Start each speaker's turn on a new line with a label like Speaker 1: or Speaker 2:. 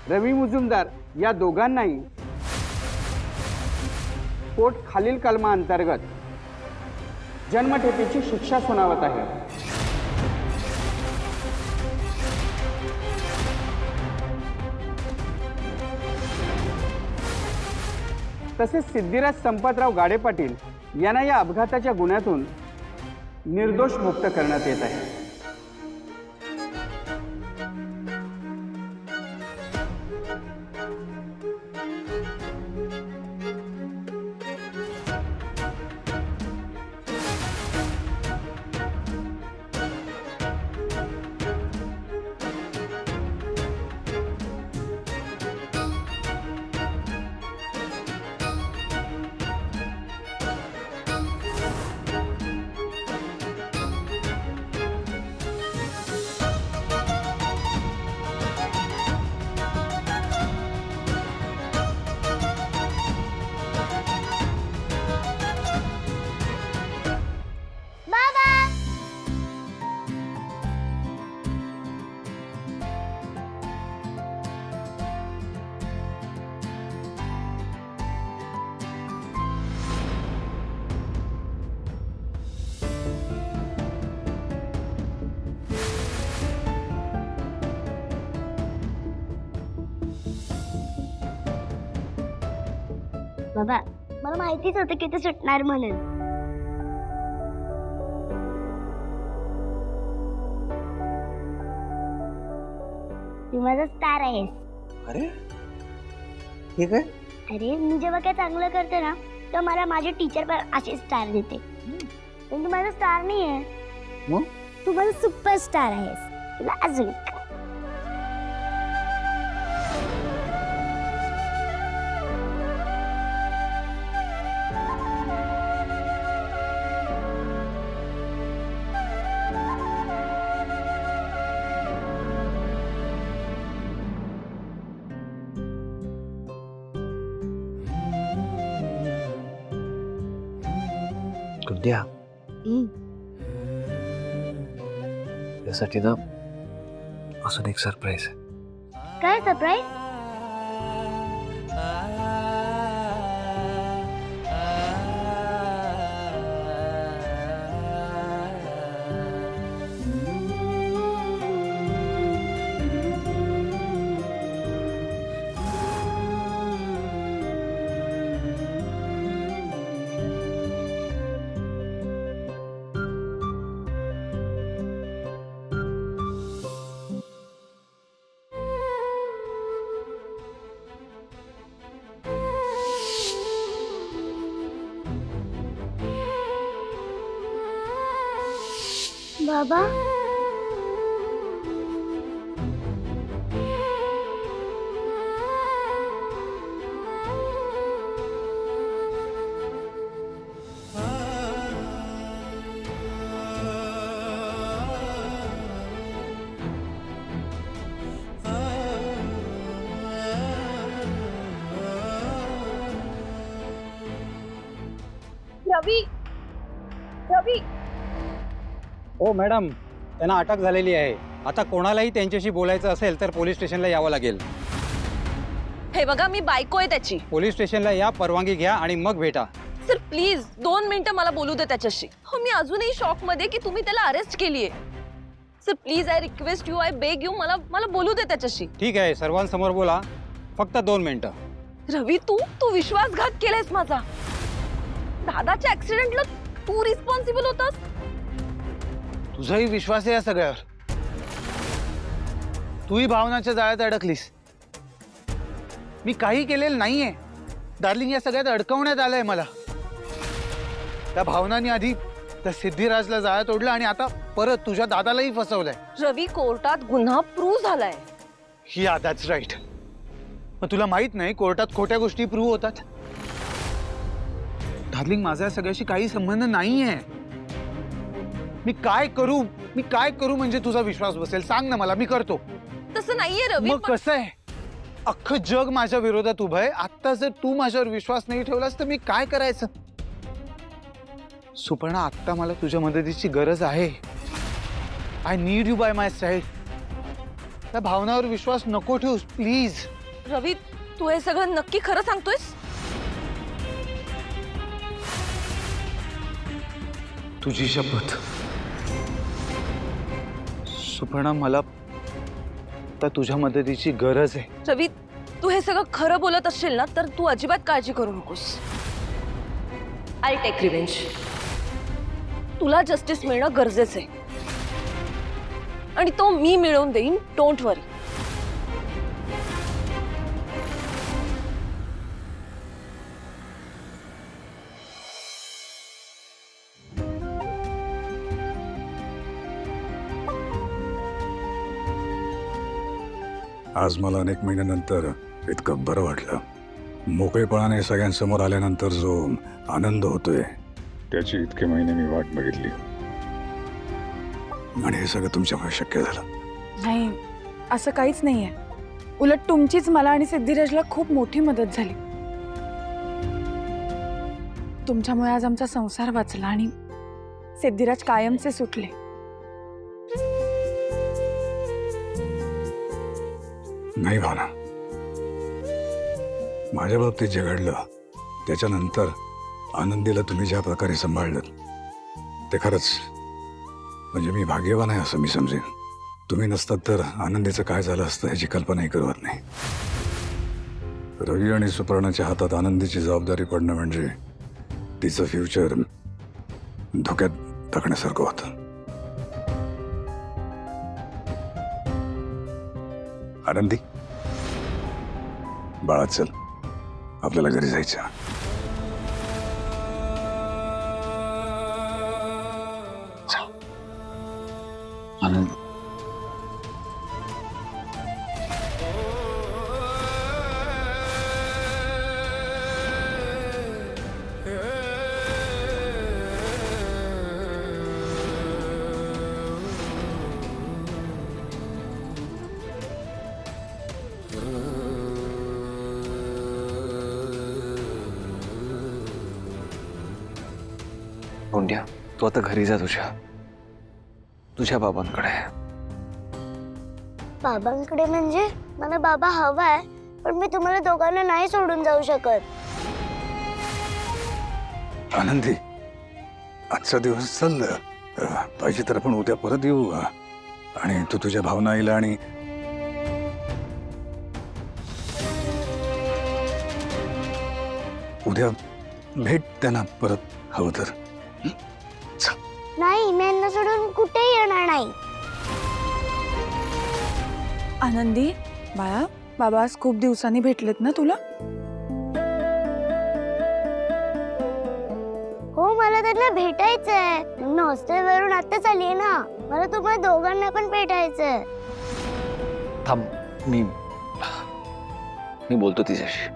Speaker 1: रवी मुजुमदार या दोघांनाही कोर्ट खालील कलमांतर्गत जन्मठेपेची शिक्षा सुनावत आहे। तसेच सिद्धिराज संपतराव गाडे पाटील यांना या अपघाताच्या गुन्ह्यातून निर्दोष मुक्त करण्यात येत आहे।
Speaker 2: बाबा मला माहितीच होतं की ते सुटणार म्हणून। तू माझा स्टार आहेस।
Speaker 1: अरे ठीक आहे।
Speaker 2: अरे मी जेव्हा काय चांगलं करते ना तर मला माझे टीचर पण असे स्टार देते। पण तू माझा स्टार नाही आहे,
Speaker 1: मग
Speaker 2: तू माझा सुपरस्टार आहेस। तुला अजून एक
Speaker 3: कुंड्या यासाठी ना अजून एक सरप्राईज आहे।
Speaker 2: काय सरप्राईज? बाबा
Speaker 4: रवी रवी
Speaker 5: हो मॅडम, त्यांना अटक झालेली आहे। आता कोणालाही त्यांच्याशी बोलायचं असेल तर पोलीस स्टेशनला यावं लागेल।
Speaker 4: हे बघा मी बायको आहे त्याची।
Speaker 5: पोलीस स्टेशनला या, परवानगी घ्या आणि मग भेटा।
Speaker 4: सर प्लीज 2 मिनिटं मला बोलू दे त्याच्याशी। हो मी अजूनही शॉक मध्ये की तुम्ही त्याला अरेस्ट केलीये। Sir please I request you, I beg you, मला बोलू दे त्याच्याशी।
Speaker 5: ठीक आहे, सर्वांसमोर बोला, फक्त 2 मिनिटं।
Speaker 4: रवी तू विश्वासघात केलायस माझा। दादाच्या ऍक्सिडेंटला तू रिस्पॉन्सिबल होतास।
Speaker 6: तुझाही विश्वास आहे या सगळ्यावर? तूही भावनाच्या जाळ्यात अडकलीस। मी काही केलेलं नाहीये डार्लिंग, या सगळ्यात अडकवण्यात आलंय मला। त्या भावनाने आधी त्या सिद्धिराजला जाळ्यात ओढलं आणि आता परत तुझ्या दादालाही फसवलंय।
Speaker 4: रवी कोर्टात गुन्हा प्रूव्ह झालाय।
Speaker 6: या दॅट्स राईट। मग तुला माहित नाही कोर्टात खोट्या गोष्टी प्रूव्ह होतात? डार्लिंग माझा या सगळ्याशी काही संबंध नाहीये। मी काय करू म्हणजे तुझा विश्वास बसेल? सांग ना मला, मी करतो।
Speaker 4: तसं नाहीये रवी।
Speaker 6: मग कसं आहे? अख्खं जग माझ्या विरोधात उभं आहे। आता जर तू माझ्यावर विश्वास नाही ठेवलास तर मी काय करायचं? सुपर्णा, आत्ता मला तुझ्या मदतीची गरज आहे। I need you by my side. त्या भावनावर विश्वास नको ठेवूस प्लीज.
Speaker 4: रवी, तू हे सगळं नक्की खरं सांगतोयस?
Speaker 6: तुझी शपथ. सुपर्णा, मला आता तुझ्या मदतीची गरज आहे.
Speaker 4: रवी, तू हे सगळं खरं बोलत असशील ना तर तू अजिबात काळजी करू नकोस. I take revenge. तुला जस्टिस मिळणं गरजेचं आहे आणि तो मी मिळवून देईन. Don't worry.
Speaker 7: आज मला अनेक महिन्यानंतर इतकं बरं वाटलं. मोकळेपणाने सगळ्यांसमोर आल्यानंतर जो आनंद होतोय त्याची इतके महिने मी वाट बघितली आणि हे सगळं तुमच्यामुळे शक्य झालं.
Speaker 8: नाही, असं काहीच नाहीये. उलट तुमचीच मला आणि सिद्धिराजला खूप मोठी मदत झाली. तुमच्यामुळे आज आमचा संसार वाचला आणि सिद्धिराज कायमचे सुटले.
Speaker 7: नाही भावना, माझ्या बाबतीत जे घडलं त्याच्यानंतर आनंदीला तुम्ही ज्या प्रकारे सांभाळलं ते खरंच म्हणजे मी भाग्यवान आहे असं मी समजेन. तुम्ही नसतात तर आनंदीचं काय झालं असतं याची कल्पनाही करत नाही. रवी आणि सुपर्णाच्या हातात आनंदीची जबाबदारी पडणं म्हणजे तिचं फ्युचर धोक्यात टाकण्यासारखं होतं. आनंदी, बाळा चल, आपल्याला घरी जायचं.
Speaker 3: आनंद, गोंड्या, तू आता घरी जा तुझ्या बाबांकडे.
Speaker 2: बाबांकडे म्हणजे मला बाबा हवाय, पण मी तुम्हाला दोघांना नाही सोडून जाऊ शकत.
Speaker 7: आनंदी, आजचा दिवस चल, पाहिजे तर आपण उद्या परत येऊ आणि तू तुझ्या भावना आईला आणि उद्या भेट त्यांना परत हवं तर.
Speaker 2: नाही, मी यांना सोडून कुठेही येणार नाही.
Speaker 8: आनंदी बाळा, बाबा आज खूप दिवसांनी भेटलेत ना तुला?
Speaker 2: हो, मला त्यांना भेटायचंय. मी हॉस्टेलवरून आत्ताच आलीये ना. मला तुम्हाला दोघांना पण भेटायचंय.
Speaker 3: थांब, मी बोलतो तिच्याशी.